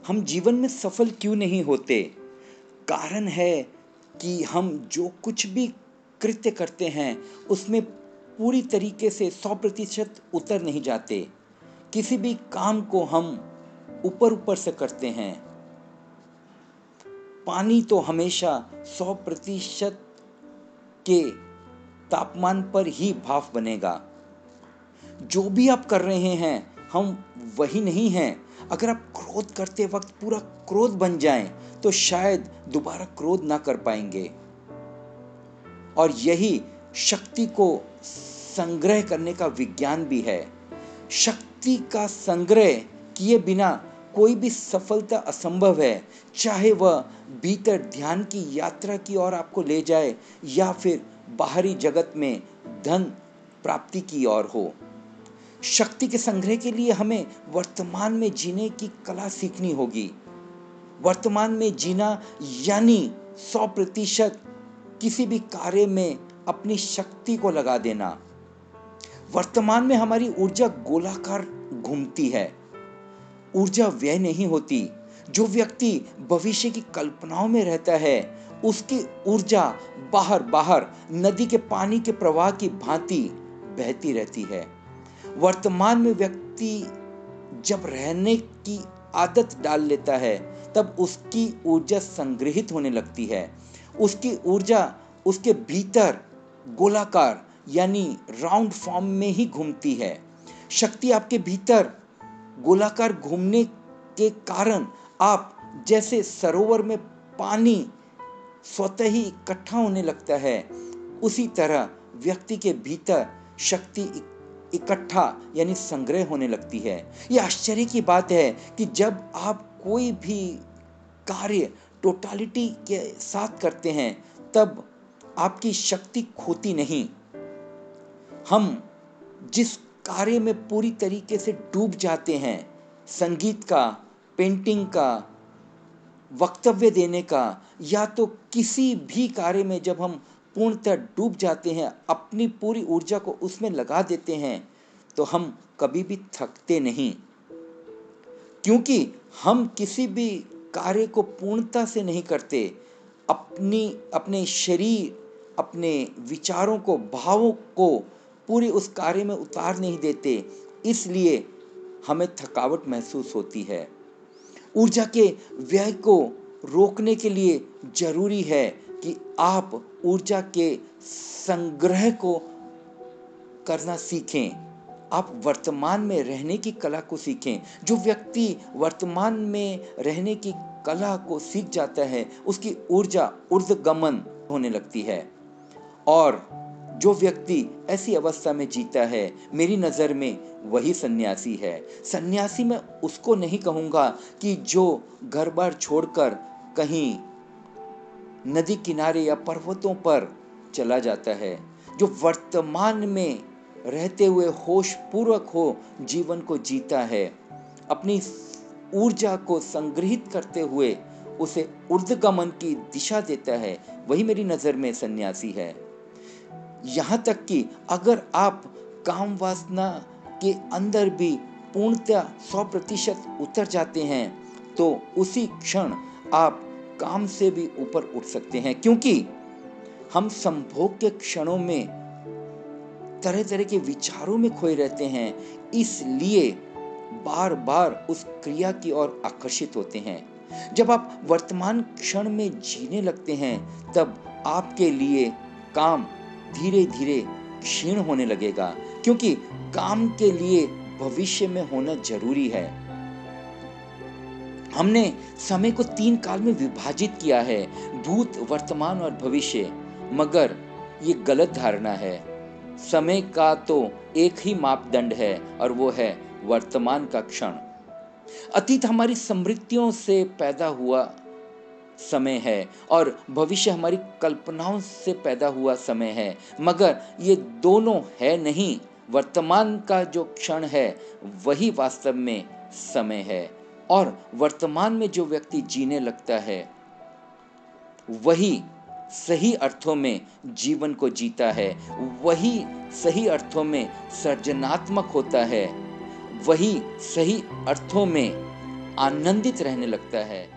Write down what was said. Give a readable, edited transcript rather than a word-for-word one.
हम जीवन में सफल क्यों नहीं होते? कारण है कि हम जो कुछ भी कृत्य करते हैं, उसमें पूरी तरीके से 100% उतर नहीं जाते। किसी भी काम को हम ऊपर-ऊपर से करते हैं। पानी तो हमेशा 100% के तापमान पर ही भाप बनेगा। जो भी आप कर रहे हैं, हम वही नहीं हैं। अगर आप क्रोध करते वक़्त पूरा क्रोध बन जाएँ, तो शायद दोबारा क्रोध ना कर पाएँगे। और यही शक्ति को संग्रह करने का विज्ञान भी है। शक्ति का संग्रह किए बिना कोई भी सफलता असंभव है, चाहे वह भीतर ध्यान की यात्रा की ओर आपको ले जाए या फिर बाहरी जगत में धन प्राप्ति की ओर हो। शक्ति के संग्रह के लिए हमें वर्तमान में जीने की कला सीखनी होगी। वर्तमान में जीना यानी 100% किसी भी कार्य में अपनी शक्ति को लगा देना। वर्तमान में हमारी ऊर्जा गोलाकार घूमती है, ऊर्जा व्यय नहीं होती। जो व्यक्ति भविष्य की कल्पनाओं में रहता है, उसकी ऊर्जा बाहर बाहर नदी के पानी के प्रवाह की भांति बहती रहती है। वर्तमान में व्यक्ति जब रहने की आदत डाल लेता है, तब उसकी ऊर्जा संग्रहित होने लगती है। उसकी ऊर्जा उसके भीतर गोलाकार यानी राउंड फॉर्म में ही घूमती है। शक्ति आपके भीतर गोलाकार घूमने के कारण आप जैसे सरोवर में पानी स्वतः ही इकट्ठा होने लगता है, उसी तरह व्यक्ति के भीतर शक्ति इकट्ठा यानी संग्रह होने लगती है। यह आश्चर्य की बात है कि जब आप कोई भी कार्य टोटालिटी के साथ करते हैं, तब आपकी शक्ति खोती नहीं। हम जिस कार्य में पूरी तरीके से डूब जाते हैं, संगीत का, पेंटिंग का, वक्तव्य देने का, या तो किसी भी कार्य में जब हम पूर्णतः डूब जाते हैं, अपनी पूरी ऊर्जा को उसमें लगा देते हैं, तो हम कभी भी थकते नहीं। क्योंकि हम किसी भी कार्य को पूर्णता से नहीं करते, अपने शरीर, अपने विचारों को, भावों को पूरे उस कार्य में उतार नहीं देते, इसलिए हमें थकावट महसूस होती है। ऊर्जा के व्यय को रोकने के लिए जरूरी है कि आप ऊर्जा के संग्रह को करना सीखें। आप वर्तमान में रहने की कला को सीखें। जो व्यक्ति वर्तमान में रहने की कला को सीख जाता है, उसकी ऊर्जा ऊर्ध्वगमन होने लगती है। और जो व्यक्ति ऐसी अवस्था में जीता है, मेरी नज़र में वही सन्यासी है। सन्यासी मैं उसको नहीं कहूँगा कि जो घर बार छोड़कर कहीं नदी किनारे या पर्वतों पर चला जाता है। जो वर्तमान में रहते हुए होश पूर्वक हो जीवन को जीता है, अपनी ऊर्जा को संग्रहित करते हुए उसे ऊर्ध्वगमन की दिशा देता है, वही मेरी नज़र में सन्यासी है। यहाँ तक कि अगर आप काम वासना के अंदर भी पूर्णतः 100% उतर जाते हैं, तो उसी क्षण आप काम से भी ऊपर उठ सकते हैं। क्योंकि हम संभोग के क्षणों में तरह तरह के विचारों में खोए रहते हैं, इसलिए बार बार उस क्रिया की ओर आकर्षित होते हैं। जब आप वर्तमान क्षण में जीने लगते हैं, तब आपके लिए काम धीरे धीरे क्षीण होने लगेगा, क्योंकि काम के लिए भविष्य में होना जरूरी है। हमने समय को 3 काल में विभाजित किया है, भूत, वर्तमान और भविष्य, मगर ये गलत धारणा है। समय का तो एक ही मापदंड है और वो है वर्तमान का क्षण। अतीत हमारी स्मृतियों से पैदा हुआ समय है और भविष्य हमारी कल्पनाओं से पैदा हुआ समय है, मगर ये दोनों है नहीं। वर्तमान का जो क्षण है वही वास्तव में समय है, और वर्तमान में जो व्यक्ति जीने लगता है वही सही अर्थों में जीवन को जीता है, वही सही अर्थों में सृजनात्मक होता है, वही सही अर्थों में आनंदित रहने लगता है